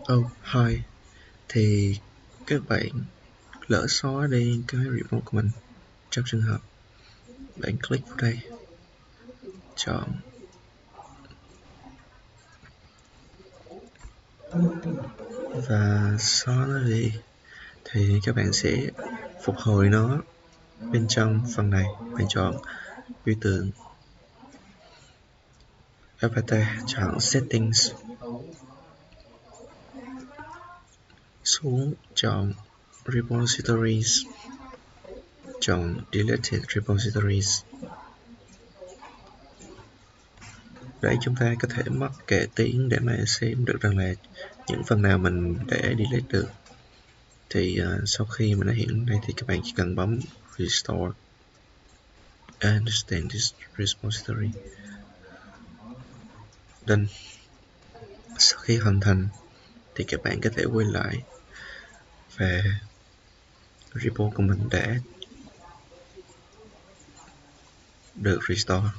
Hi, thì các bạn lỡ xóa đi cái repo của mình. Trong trường hợp bạn click vào đây, chọn và xóa nó đi, thì các bạn sẽ phục hồi nó. Bên trong phần này bạn chọn biểu tượng avatar, chọn settings, xuống chọn repositories, chọn deleted repositories. Để chúng ta có thể mất kệ tiếng để mà xem được rằng là những phần nào mình để delete được. Thì sau khi mà nó hiện đây thì các bạn chỉ cần bấm restore understand this repository. Done. Sau khi hoàn thành thì các bạn có thể quay lại và repo của mình đã được restore.